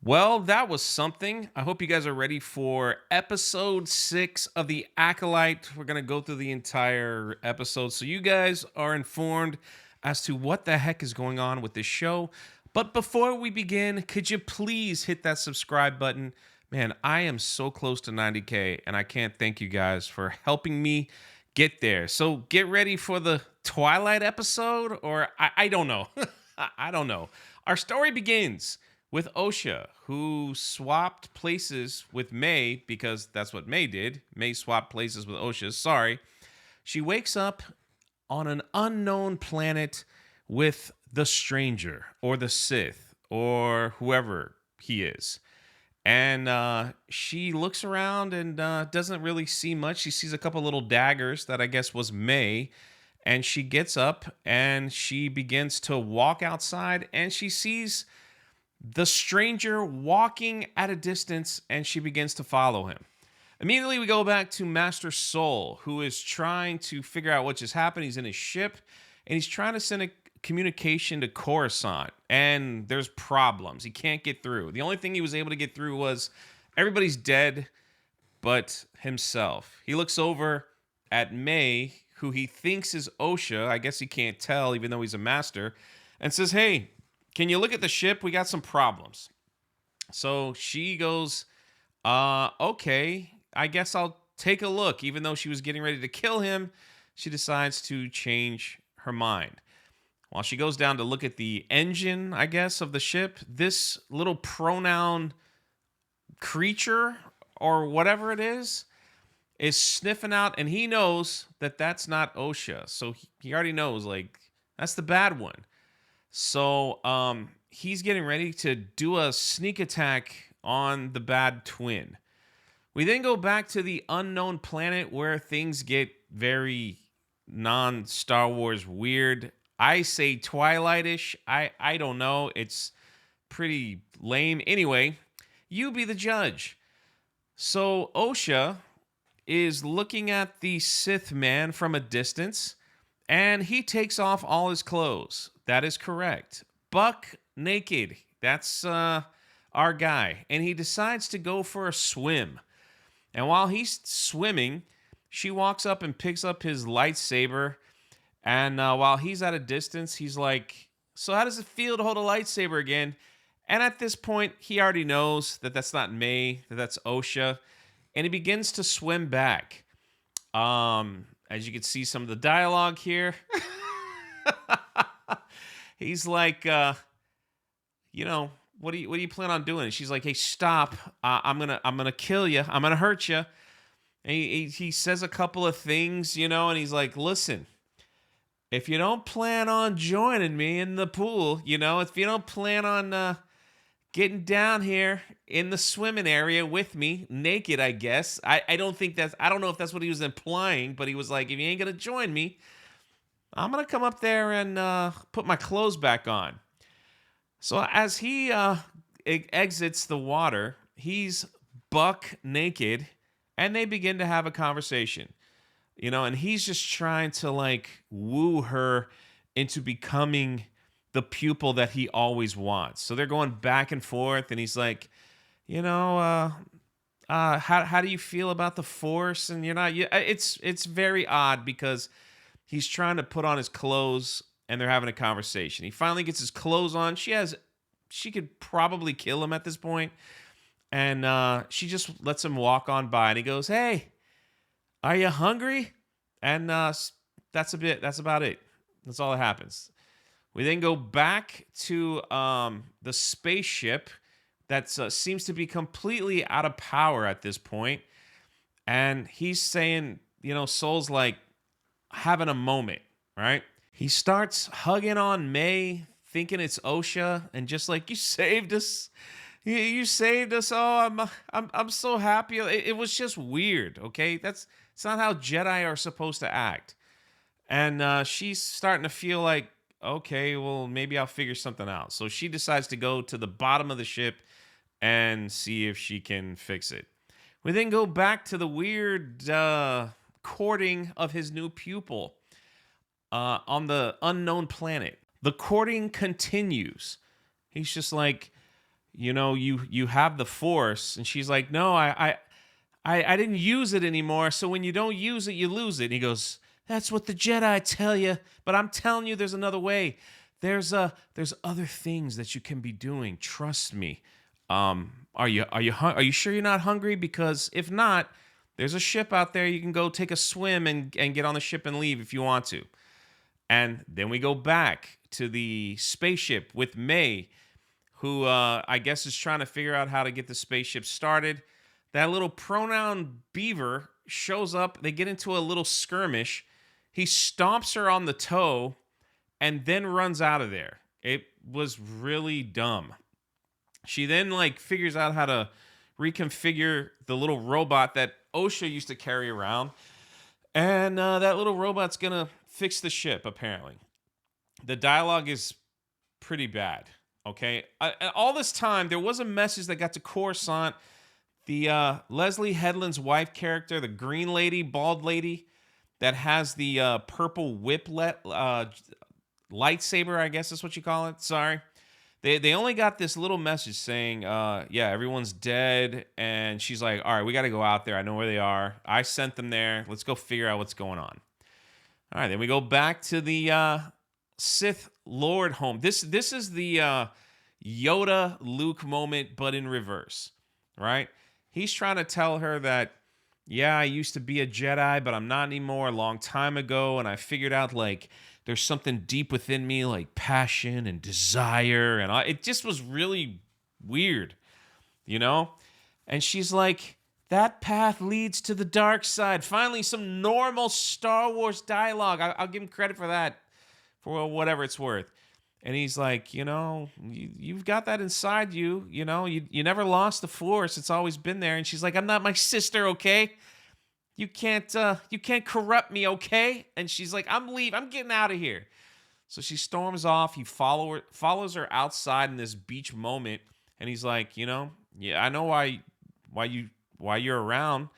Well, that was something. I hope you guys are ready for episode 6 of the Acolyte. We're going to go through the entire episode so you guys are informed as to what the heck is going on with this show. But before we begin, could you please hit that subscribe button? Man, I am so close to 90K, and I can't thank you guys for helping me get there. So get ready for the Twilight episode, or I don't know. I don't know. Our story begins with Osha, who swapped places with May because that's what May did. May swapped places with Osha. Sorry. She wakes up on an unknown planet with the stranger or the Sith or whoever he is. And she looks around and doesn't really see much. She sees a couple little daggers that I guess was May. And she gets up and she begins to walk outside and she sees the stranger walking at a distance and she begins to follow him. Immediately, we go back to Master Soul, who is trying to figure out what just happened. He's in his ship and he's trying to send a communication to Coruscant, and there's problems. He can't get through. The only thing he was able to get through was everybody's dead but himself. He looks over at May, who he thinks is Osha. I guess he can't tell, even though he's a master, and says, "Hey, can you look at the ship? We got some problems." So she goes, okay, I guess I'll take a look. Even though she was getting ready to kill him, she decides to change her mind. While she goes down to look at the engine, I guess, of the ship, this little pronoun creature or whatever it is sniffing out, and he knows that that's not Osha. So he already knows, like, that's the bad one. So he's getting ready to do a sneak attack on the bad twin. We then go back to the unknown planet where things get very non-Star Wars weird. I say Twilight-ish. I don't know. It's pretty lame. Anyway, you be the judge. So Osha is looking at the Sith man from a distance, and he takes off all his clothes. That is correct. Buck naked. That's our guy. And he decides to go for a swim. And while he's swimming, she walks up and picks up his lightsaber. And while he's at a distance, he's like, "So how does it feel to hold a lightsaber again?" And at this point, he already knows that that's not May, that that's Osha. And he begins to swim back. As you can see some of the dialogue here. He's like, what do you plan on doing? And she's like, "Hey, stop! I'm gonna kill you. I'm gonna hurt you." And he says a couple of things, and he's like, "Listen, if you don't plan on joining me in the pool, if you don't plan on getting down here in the swimming area with me, naked, I guess. I don't know if that's what he was implying, but he was like, if you ain't gonna join me, I'm gonna come up there and put my clothes back on." So as he exits the water, he's buck naked, and they begin to have a conversation. And he's just trying to like woo her into becoming the pupil that he always wants. So they're going back and forth, and he's like, how do you feel about the Force? And you're not. It's very odd because he's trying to put on his clothes, and they're having a conversation. He finally gets his clothes on. She could probably kill him at this point, and she just lets him walk on by, and he goes, "Hey, are you hungry?" And that's about it. That's all that happens. We then go back to the spaceship that seems to be completely out of power at this point. And he's saying, Soul's like having a moment, right? He starts hugging on May, thinking it's Osha, and just like, "You saved us. You saved us. Oh, I'm so happy." It was just weird, okay? It's not how Jedi are supposed to act. And she's starting to feel like, okay, well, maybe I'll figure something out. So she decides to go to the bottom of the ship and see if she can fix it. We then go back to the weird courting of his new pupil on the unknown planet. The courting continues. He's just like, you have the Force. And she's like, no, I didn't use it anymore. So when you don't use it, you lose it. And he goes, that's what the Jedi tell you, but I'm telling you, there's another way. There's other things that you can be doing. Trust me. Are you sure you're not hungry? Because if not, there's a ship out there. You can go take a swim and get on the ship and leave if you want to. And then we go back to the spaceship with May, who I guess is trying to figure out how to get the spaceship started. That little pronoun beaver shows up. They get into a little skirmish. He stomps her on the toe and then runs out of there. It was really dumb. She then figures out how to reconfigure the little robot that OSHA used to carry around. And that little robot's going to fix the ship, apparently. The dialogue is pretty bad, okay? All this time, there was a message that got to Coruscant. The Leslie Headland's wife character, the green lady, bald lady, that has the purple whip lightsaber, I guess is what you call it. Sorry. They only got this little message saying, yeah, everyone's dead. And she's like, all right, we got to go out there. I know where they are. I sent them there. Let's go figure out what's going on. All right, then we go back to the Sith Lord home. This is the Yoda Luke moment, but in reverse, right? He's trying to tell her that, yeah, I used to be a Jedi, but I'm not anymore, a long time ago. And I figured out, there's something deep within me, like passion and desire. And it just was really weird, And she's like, that path leads to the dark side. Finally, some normal Star Wars dialogue. I'll give him credit for that, for whatever it's worth. And he's like, you've got that inside you. You never lost the Force. It's always been there. And she's like, I'm not my sister, okay? You can't corrupt me, okay? And she's like, I'm leaving. I'm getting out of here. So she storms off. He follows her outside in this beach moment. And he's like, yeah, I know why you're around.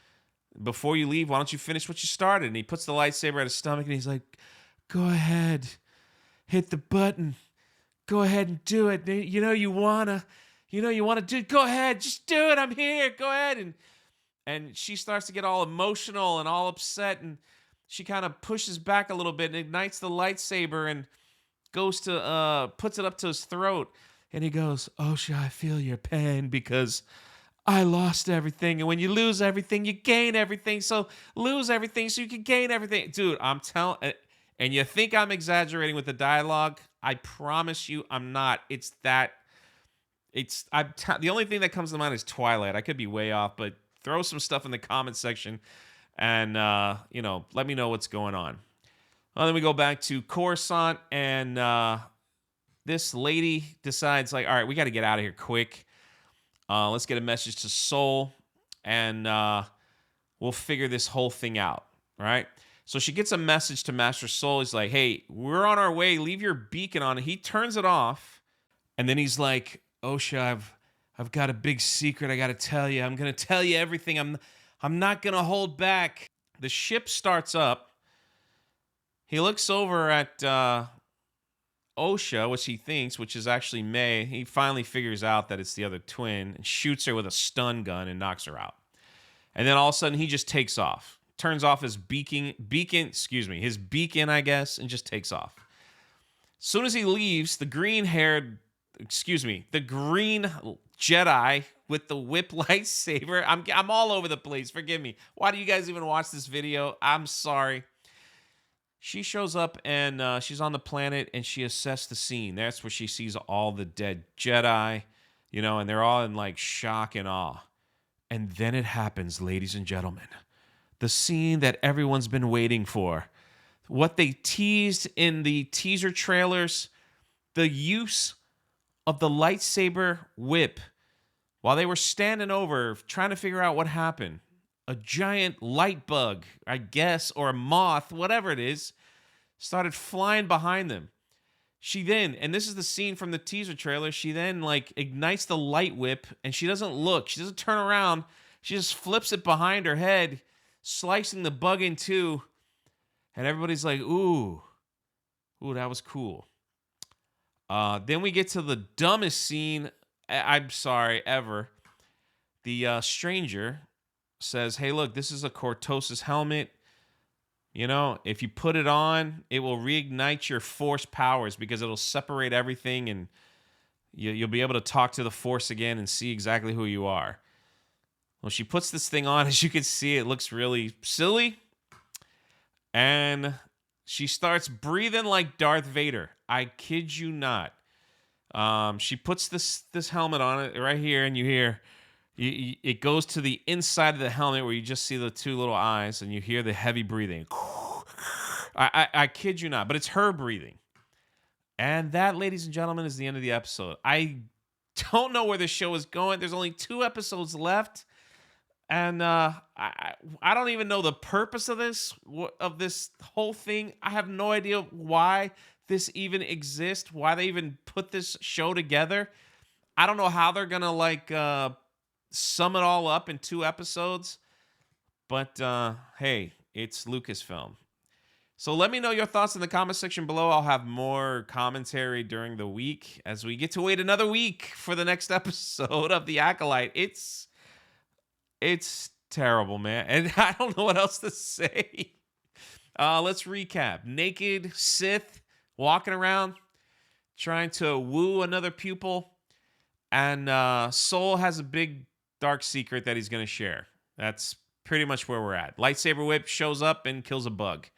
Before you leave, why don't you finish what you started? And he puts the lightsaber at his stomach and he's like, go ahead. Hit the button. Go ahead and do it. You wanna do it. Go ahead. Just do it. I'm here. Go ahead. And she starts to get all emotional and all upset. And she kind of pushes back a little bit and ignites the lightsaber and goes to, puts it up to his throat. And he goes, Osha, I feel your pain because I lost everything. And when you lose everything, you gain everything. So lose everything so you can gain everything. Dude, I'm telling... And you think I'm exaggerating with the dialogue? I promise you I'm not. The only thing that comes to mind is Twilight. I could be way off, but throw some stuff in the comment section and, let me know what's going on. Well, then we go back to Coruscant, and this lady decides, all right, we got to get out of here quick. Let's get a message to Soul, and we'll figure this whole thing out, right? So she gets a message to Master Soul. He's like, hey, we're on our way. Leave your beacon on. He turns it off. And then he's like, Osha, I've got a big secret I got to tell you. I'm going to tell you everything. I'm not going to hold back. The ship starts up. He looks over at Osha, which is actually May. He finally figures out that it's the other twin and shoots her with a stun gun and knocks her out. And then all of a sudden, he just takes off. Turns off his beacon, I guess, and just takes off. As soon as he leaves, the green Jedi with the whip lightsaber. I'm all over the place. Forgive me. Why do you guys even watch this video? I'm sorry. She shows up and she's on the planet and she assesses the scene. That's where she sees all the dead Jedi, and they're all in shock and awe. And then it happens, ladies and gentlemen. The scene that everyone's been waiting for. What they teased in the teaser trailers, the use of the lightsaber whip while they were standing over trying to figure out what happened. A giant light bug, I guess, or a moth, whatever it is, started flying behind them. She then, and this is the scene from the teaser trailer, she then ignites the light whip and she doesn't look. She doesn't turn around. She just flips it behind her head, slicing the bug in two, and everybody's like, ooh, that was cool. Then we get to the dumbest scene I'm sorry, ever. The stranger says, hey, look, this is a cortosis helmet. You know, if you put it on, it will reignite your force powers because it'll separate everything, and you'll be able to talk to the force again and see exactly who you are. Well, she puts this thing on. As you can see, it looks really silly. And she starts breathing like Darth Vader. I kid you not. She puts this helmet on it right here, and you hear it goes to the inside of the helmet where you just see the two little eyes, and you hear the heavy breathing. I kid you not, but it's her breathing. And that, ladies and gentlemen, is the end of the episode. I don't know where the show is going. There's only 2 episodes left. And I don't even know the purpose of this whole thing. I have no idea why this even exists, why they even put this show together. I don't know how they're going to sum it all up in 2 episodes. But hey, it's Lucasfilm. So let me know your thoughts in the comment section below. I'll have more commentary during the week as we get to wait another week for the next episode of The Acolyte. It's terrible, man. And I don't know what else to say. Let's recap. Naked Sith walking around trying to woo another pupil. And Soul has a big dark secret that he's going to share. That's pretty much where we're at. Lightsaber whip shows up and kills a bug.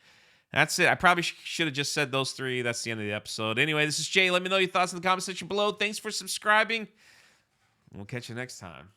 That's it. I probably should have just said those 3. That's the end of the episode. Anyway, this is Jay. Let me know your thoughts in the comment section below. Thanks for subscribing. We'll catch you next time.